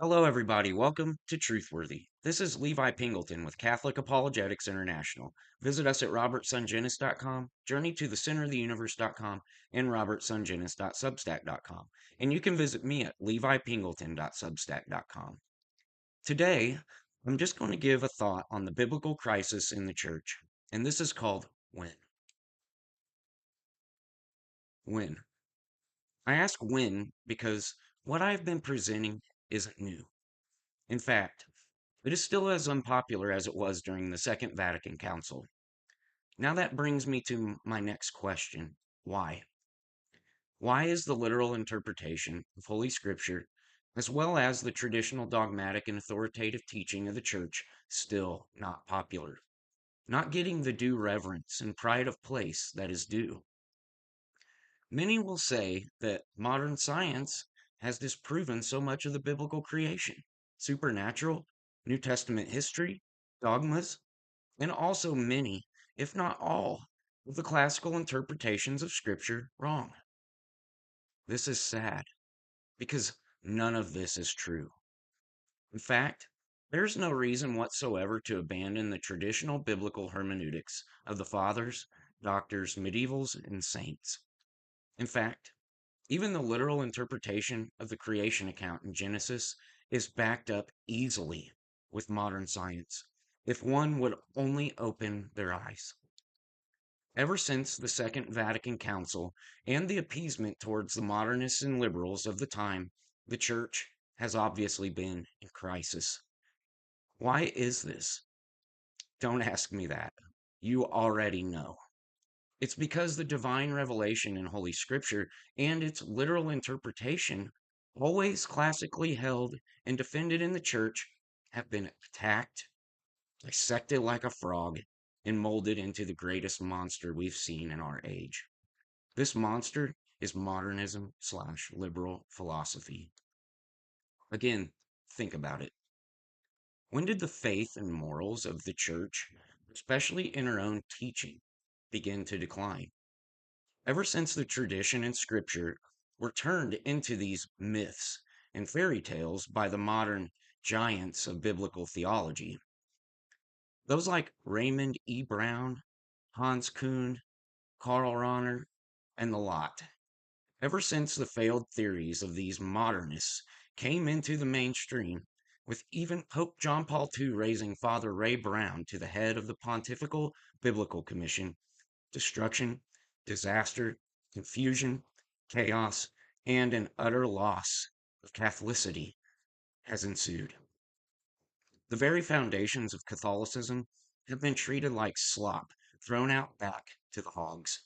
Hello, everybody. Welcome to Truthworthy. This is Levi Pingleton with Catholic Apologetics International. Visit us at robertsongenis.com, journeytothecenteroftheuniverse.com, and robertsongenis.substack.com. And you can visit me at levipingleton.substack.com. Today, I'm just going to give a thought on the biblical crisis in the church, and this is called when. When. I ask when because what I've been presenting isn't new. In fact, it is still as unpopular as it was during the Second Vatican Council. Now that brings me to my next question. Why? Why is the literal interpretation of Holy Scripture, as well as the traditional dogmatic and authoritative teaching of the Church, still not popular? Not getting the due reverence and pride of place that is due. Many will say that modern science has disproven so much of the biblical creation, supernatural, New Testament history, dogmas, and also many, if not all, of the classical interpretations of Scripture wrong. This is sad because none of this is true. In fact, there's no reason whatsoever to abandon the traditional biblical hermeneutics of the fathers, doctors, medievals, and saints. In fact, even the literal interpretation of the creation account in Genesis is backed up easily with modern science if one would only open their eyes. Ever since the Second Vatican Council and the appeasement towards the modernists and liberals of the time, the Church has obviously been in crisis. Why is this? Don't ask me that. You already know. It's because the divine revelation in Holy Scripture and its literal interpretation, always classically held and defended in the Church, have been attacked, dissected like a frog, and molded into the greatest monster we've seen in our age. This monster is modernism slash liberal philosophy. Again, think about it. When did the faith and morals of the church, especially in her own teaching, begin to decline? Ever since the tradition and scripture were turned into these myths and fairy tales by the modern giants of biblical theology. Those like Raymond E. Brown, Hans Kuhn, Karl Rahner, and the lot. Ever since the failed theories of these modernists came into the mainstream, with even Pope John Paul II raising Father Ray Brown to the head of the Pontifical Biblical Commission, destruction, disaster, confusion, chaos, and an utter loss of Catholicity has ensued. The very foundations of Catholicism have been treated like slop thrown out back to the hogs.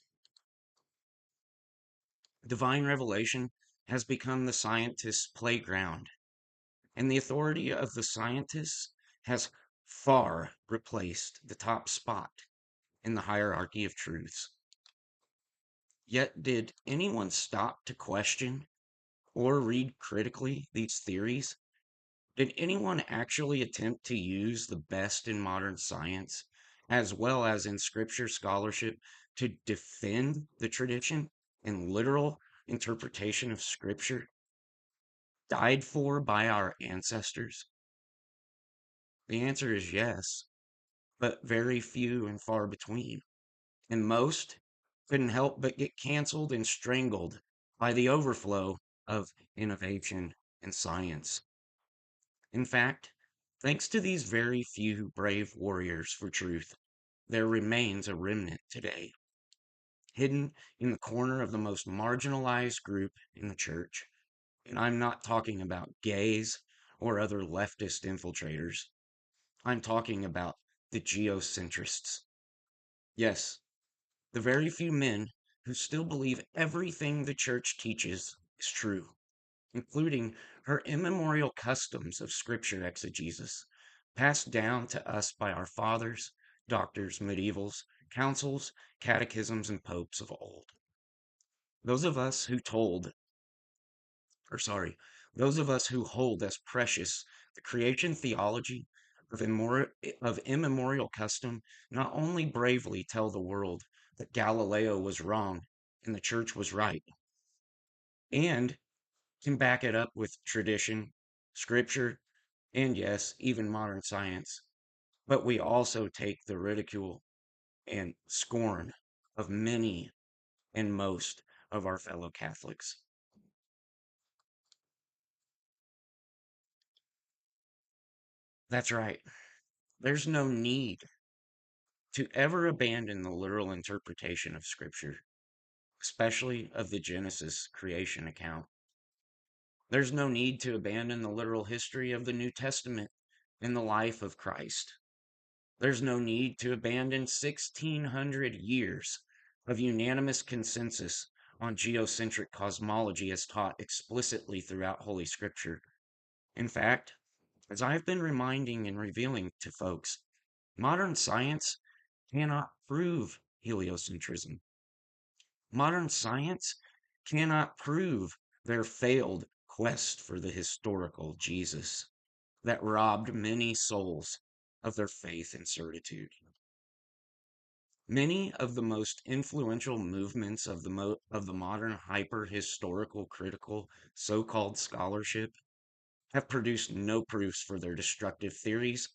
Divine revelation has become the scientist's playground, and the authority of the scientists has far replaced the top spot in the hierarchy of truths. Yet, did anyone stop to question or read critically these theories? Did anyone actually attempt to use the best in modern science, as well as in scripture scholarship, to defend the tradition and literal interpretation of scripture died for by our ancestors? The answer is yes, but very few and far between. And most couldn't help but get canceled and strangled by the overflow of innovation and science. In fact, thanks to these very few brave warriors for truth, there remains a remnant today, hidden in the corner of the most marginalized group in the church. And I'm not talking about gays or other leftist infiltrators. I'm talking about the geocentrists. Yes, the very few men who still believe everything the church teaches is true, including her immemorial customs of scripture exegesis, passed down to us by our fathers, doctors, medievals, councils, catechisms, and popes of old. Those of us who told, or sorry, those of us who hold as precious the creation theology of immemorial custom not only bravely tell the world that Galileo was wrong and the church was right, and can back it up with tradition Scripture, and yes, even modern science. But we also take the ridicule and scorn of many and most of our fellow Catholics. That's right. There's no need to ever abandon the literal interpretation of Scripture, especially of the Genesis creation account. There's no need to abandon the literal history of the New Testament and the life of Christ. There's no need to abandon 1,600 years of unanimous consensus on geocentric cosmology as taught explicitly throughout Holy Scripture. In fact, as I've been reminding and revealing to folks, modern science cannot prove heliocentrism. Modern science cannot prove their failed quest for the historical Jesus that robbed many souls of their faith and certitude. Many of the most influential movements of the modern hyper-historical critical so-called scholarship have produced no proofs for their destructive theories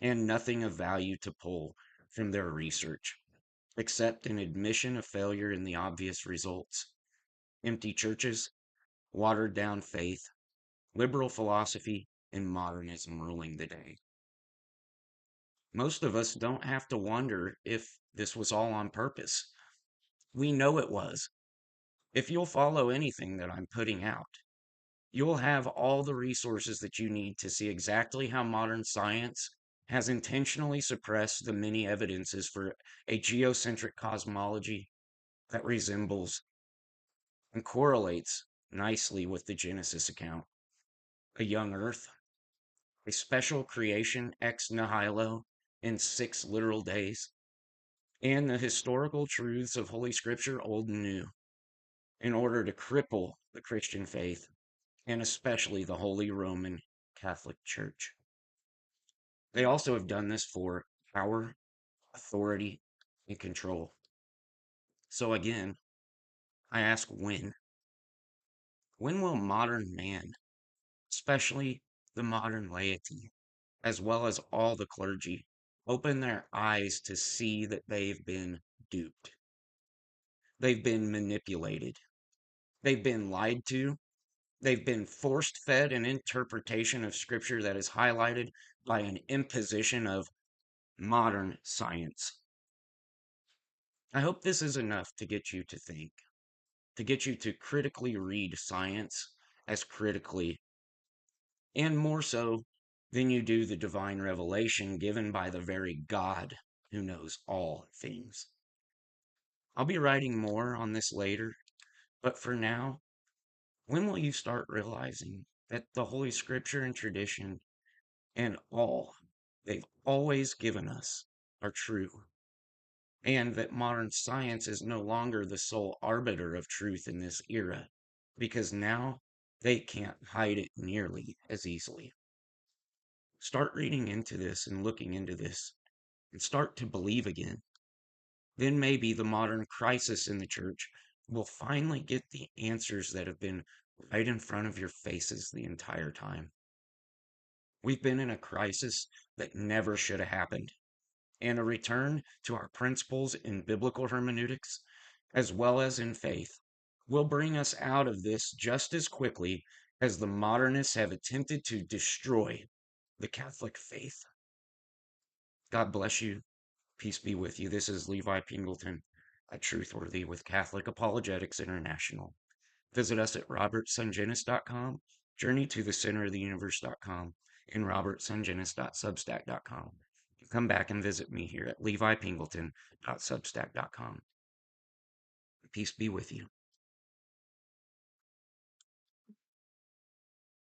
and nothing of value to pull from their research, except an admission of failure in the obvious results: empty churches, watered down faith, liberal philosophy, and modernism ruling the day. Most of us don't have to wonder if this was all on purpose. We know it was. If you'll follow anything that I'm putting out, you'll have all the resources that you need to see exactly how modern science has intentionally suppressed the many evidences for a geocentric cosmology that resembles and correlates nicely with the Genesis account. A young Earth, a special creation ex nihilo in 6 literal days, and the historical truths of Holy Scripture, Old and New, in order to cripple the Christian faith, and especially the Holy Roman Catholic Church. They also have done this for power, authority, and control. So again, I ask when? When will modern man, especially the modern laity, as well as all the clergy, open their eyes to see that they've been duped? They've been manipulated. They've been lied to. They've been forced fed an interpretation of scripture that is highlighted by an imposition of modern science. I hope this is enough to get you to think, to get you to critically read science as critically, and more so than you do the divine revelation given by the very God who knows all things. I'll be writing more on this later, but for now, when will you start realizing that the Holy Scripture and tradition and all they've always given us are true, and that modern science is no longer the sole arbiter of truth in this era, because now they can't hide it nearly as easily? Start reading into this and looking into this, and start to believe again. Then maybe the modern crisis in the church will finally get the answers that have been right in front of your faces the entire time. We've been in a crisis that never should have happened, and a return to our principles in biblical hermeneutics, as well as in faith, will bring us out of this just as quickly as the modernists have attempted to destroy the Catholic faith. God bless you. Peace be with you. This is Levi Pingleton at Truthworthy with Catholic Apologetics International. Visit us at robertsongenis.com, journey to the center of the universe.com, and robertsongenis.substack.com. Come back and visit me here at levipingleton.substack.com. Peace be with you.